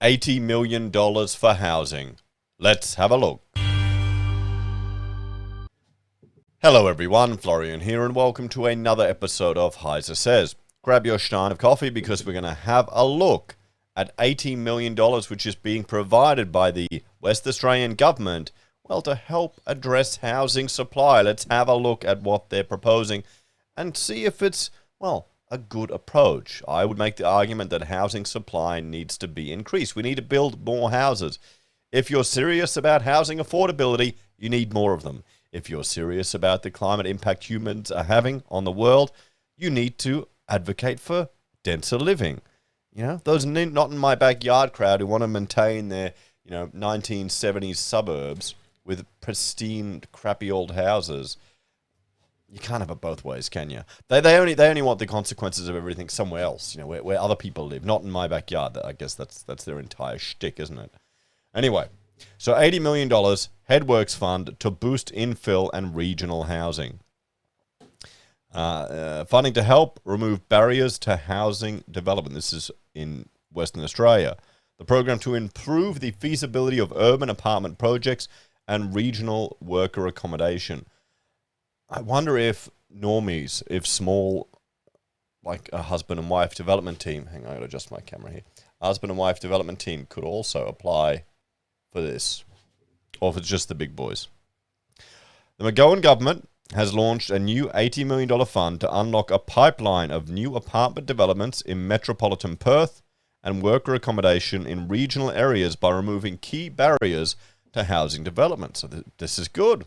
$80 million for housing. Let's have a look. Hello everyone, Florian here, and welcome to another episode of HeiseSays. Grab your stein of coffee because we're going to have a look at $80 million which is being provided by the West Australian government, well, to help address housing supply. Let's have a look at what they're proposing and see if it's, well, a good approach. I would make the argument that housing supply needs to be increased. We need to build more houses. If you're serious about housing affordability, you need more of them. If you're serious about the climate impact humans are having on the world, you need to advocate for denser living. You know, those not in my backyard crowd who want to maintain their, 1970s suburbs with pristine, crappy old houses. You can't have it both ways, can you? They only want the consequences of everything somewhere else, where other people live, not in my backyard. I guess that's their entire shtick, isn't it? Anyway, so $80 million HeadWorks Fund to boost infill and regional housing. Funding to help remove barriers to housing development. This is in Western Australia. The program to improve the feasibility of urban apartment projects and regional worker accommodation. I wonder if normies, if small, like a husband and wife development team, hang on, I gotta adjust my camera here. Husband and wife development team could also apply for this, or if it's just the big boys. The McGowan government has launched a new $80 million fund to unlock a pipeline of new apartment developments in metropolitan Perth and worker accommodation in regional areas by removing key barriers to housing development. So this is good.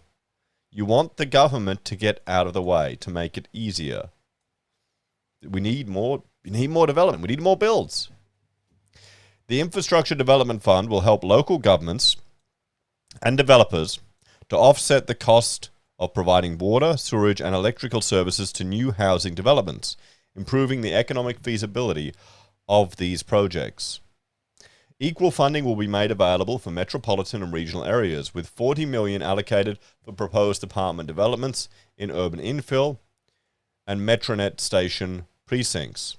You want the government to get out of the way, to make it easier. We need more development. We need more builds. The Infrastructure Development Fund will help local governments and developers to offset the cost of providing water, sewage, and electrical services to new housing developments, improving the economic feasibility of these projects. Equal funding will be made available for metropolitan and regional areas, with $40 million allocated for proposed apartment developments in urban infill and Metronet station precincts.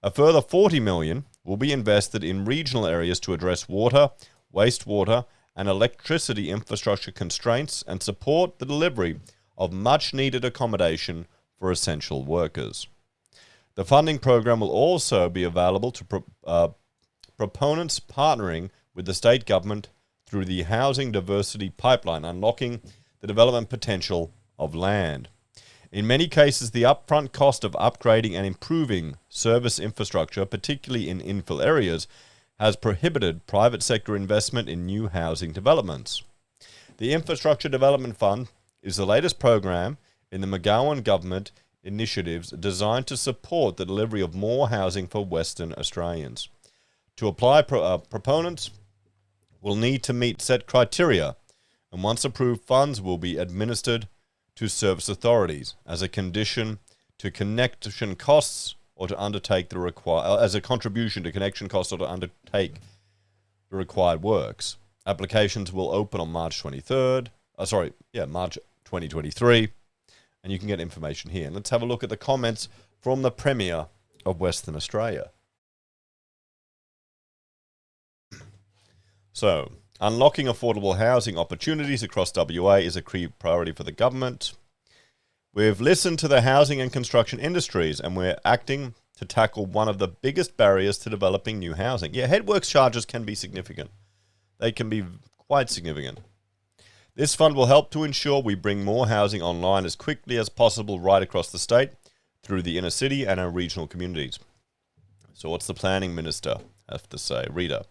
A further $40 million will be invested in regional areas to address water, wastewater, and electricity infrastructure constraints and support the delivery of much-needed accommodation for essential workers. The funding program will also be available to proponents partnering with the state government through the Housing Diversity Pipeline, unlocking the development potential of land. In many cases, the upfront cost of upgrading and improving service infrastructure, particularly in infill areas, has prohibited private sector investment in new housing developments. The Infrastructure Development Fund is the latest program in the McGowan government initiatives designed to support the delivery of more housing for Western Australians. To apply, proponents will need to meet set criteria, and once approved, funds will be administered to service authorities as a condition to connection costs or to undertake as a contribution to connection costs or to undertake the required works. Applications will open on March 2023, and you can get information here. And let's have a look at the comments from the Premier of Western Australia. So, unlocking affordable housing opportunities across WA is a key priority for the government. We've listened to the housing and construction industries, and we're acting to tackle one of the biggest barriers to developing new housing. Yeah, HeadWorks charges can be significant. They can be quite significant. This fund will help to ensure we bring more housing online as quickly as possible right across the state through the inner city and our regional communities. So what's the Planning Minister have to say? Rita.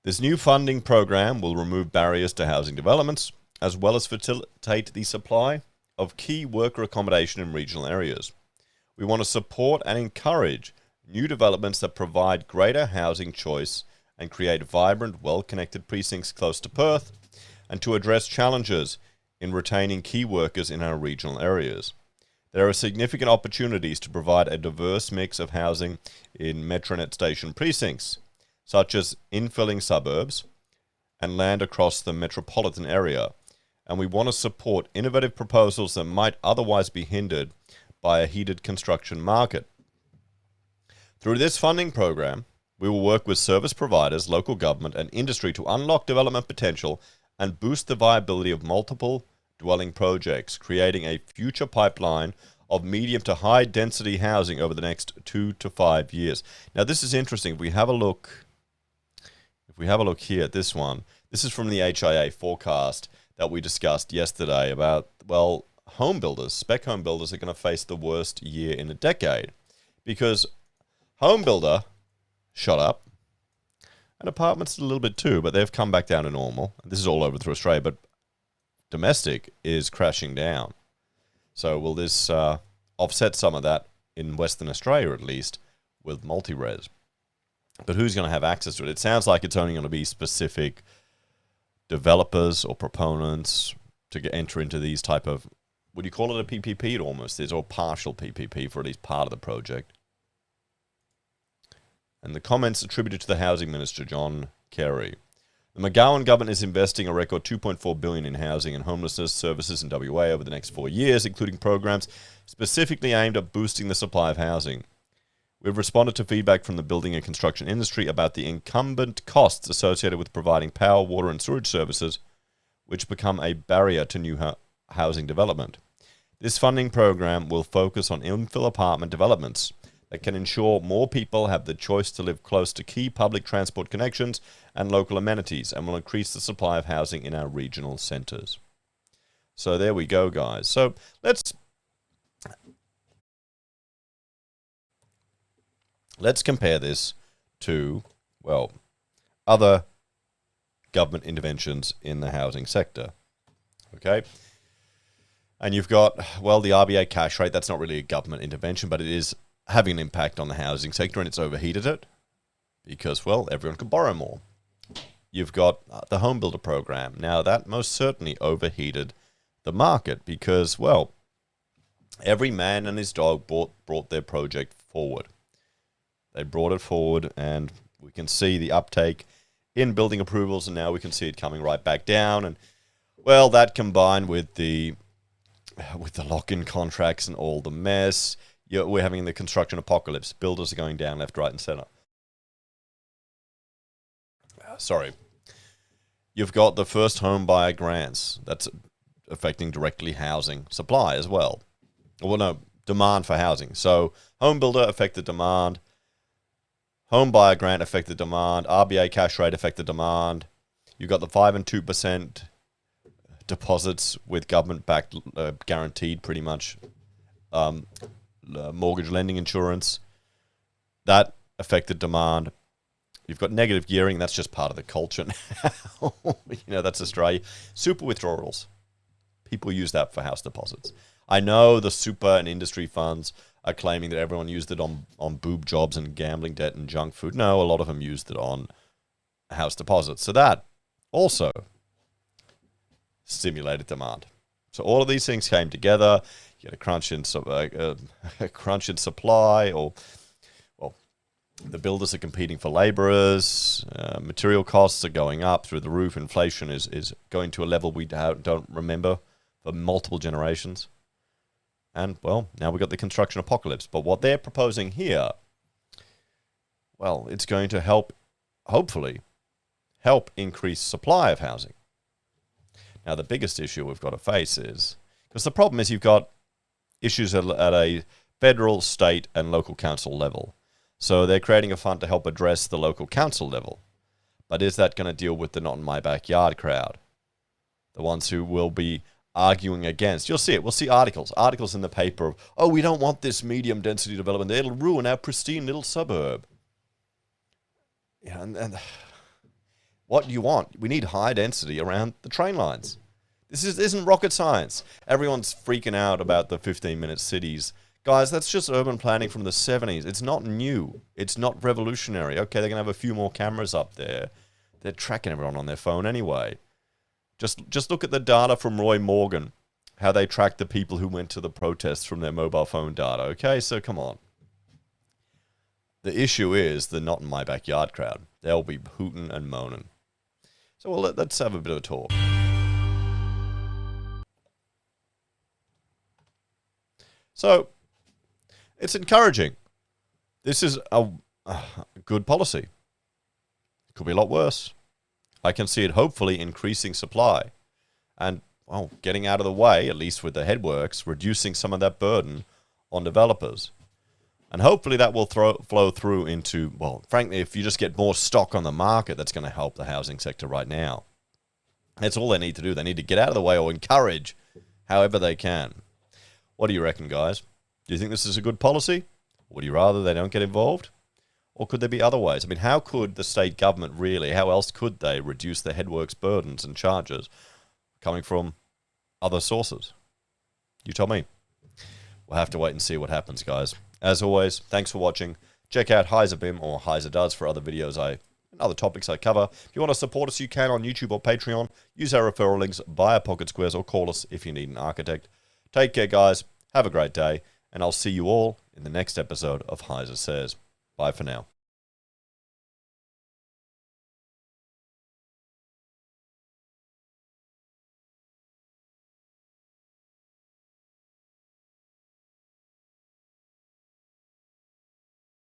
This new funding program will remove barriers to housing developments, as well as facilitate the supply of key worker accommodation in regional areas. We want to support and encourage new developments that provide greater housing choice and create vibrant, well-connected precincts close to Perth, and to address challenges in retaining key workers in our regional areas. There are significant opportunities to provide a diverse mix of housing in Metronet station precincts, such as infilling suburbs and land across the metropolitan area, and we want to support innovative proposals that might otherwise be hindered by a heated construction market. Through this funding program, We will work with service providers, local government, and industry to unlock development potential and boost the viability of multiple dwelling projects, creating a future pipeline of medium to high density housing over the next 2 to 5 years. Now, this is interesting. If we have a look here at this one, this is from the HIA forecast that we discussed yesterday about, well, home builders, spec home builders are going to face the worst year in a decade because home builder shot up and apartments a little bit too, but they've come back down to normal. This is all over through Australia, but domestic is crashing down. So will this offset some of that in Western Australia, at least, with multi-res? But who's going to have access to it? It sounds like it's only going to be specific developers or proponents to enter into these type of, would you call it a PPP? It almost is, or partial PPP for at least part of the project. And the comments attributed to the Housing Minister, John Kerry. The McGowan government is investing a record $2.4 billion in housing and homelessness services in WA over the next 4 years, including programs specifically aimed at boosting the supply of housing. We've responded to feedback from the building and construction industry about the incumbent costs associated with providing power, water, and sewage services, which become a barrier to new housing development. This funding program will focus on infill apartment developments that can ensure more people have the choice to live close to key public transport connections and local amenities, and will increase the supply of housing in our regional centres. So there we go, guys. So let's compare this to, well, other government interventions in the housing sector. Okay? And you've got, well, the RBA cash rate. That's not really a government intervention, but it is having an impact on the housing sector, and it's overheated it because, well, everyone can borrow more. You've got the home builder program. Now, that most certainly overheated the market because, well, every man and his dog brought their project forward. They brought it forward, and we can see the uptake in building approvals, and now we can see it coming right back down. And, well, that combined with the lock-in contracts and all the mess, we're having the construction apocalypse. Builders are going down left, right, and center. Sorry. You've got the first home buyer grants. That's affecting directly housing supply as well. Well, no, demand for housing. So home builder affected demand. Home buyer grant affected demand. RBA cash rate affected demand. You've got the 5 and 2% deposits with government-backed, guaranteed pretty much mortgage lending insurance. That affected demand. You've got negative gearing. That's just part of the culture now. That's Australia. Super withdrawals. People use that for house deposits. I know the super and industry funds are claiming that everyone used it on boob jobs and gambling debt and junk food. No, a lot of them used it on house deposits. So that also stimulated demand. So all of these things came together. You get a crunch in supply, or the builders are competing for labourers. Material costs are going up through the roof. Inflation is going to a level we don't remember for multiple generations. And, well, now we've got the construction apocalypse. But what they're proposing here, well, it's going to hopefully help increase supply of housing. Now, the biggest issue we've got to face is, because the problem is you've got issues at a federal, state, and local council level. So they're creating a fund to help address the local council level. But is that going to deal with the not in my backyard crowd? The ones who will be arguing against. You'll see it. We'll see articles in the paper of, oh, we don't want this medium density development. It'll ruin our pristine little suburb. Yeah, and what do you want? We need high density around the train lines. This isn't rocket science. Everyone's freaking out about the 15-minute cities. Guys, that's just urban planning from the 70s. It's not new. It's not revolutionary. Okay, they're going to have a few more cameras up there. They're tracking everyone on their phone anyway. Just look at the data from Roy Morgan, how they tracked the people who went to the protests from their mobile phone data. Okay, so come on. The issue is the not in my backyard crowd. They'll be hooting and moaning. So let's have a bit of a talk. So it's encouraging. This is good policy. Could be a lot worse. I can see it hopefully increasing supply and, well, getting out of the way, at least with the headworks, reducing some of that burden on developers. And hopefully that will flow through into, well, frankly, if you just get more stock on the market, that's going to help the housing sector right now. That's all they need to do. They need to get out of the way or encourage however they can. What do you reckon, guys? Do you think this is a good policy? Would you rather they don't get involved? Or could there be other ways? I mean, how could the state government really, how else could they reduce the headworks burdens and charges coming from other sources? You tell me. We'll have to wait and see what happens, guys. As always, thanks for watching. Check out HeiseBim or Heise Does for other videos and other topics I cover. If you want to support us, you can on YouTube or Patreon. Use our referral links, buy our pocket squares, or call us if you need an architect. Take care, guys. Have a great day, and I'll see you all in the next episode of HeiseSays. Bye for now.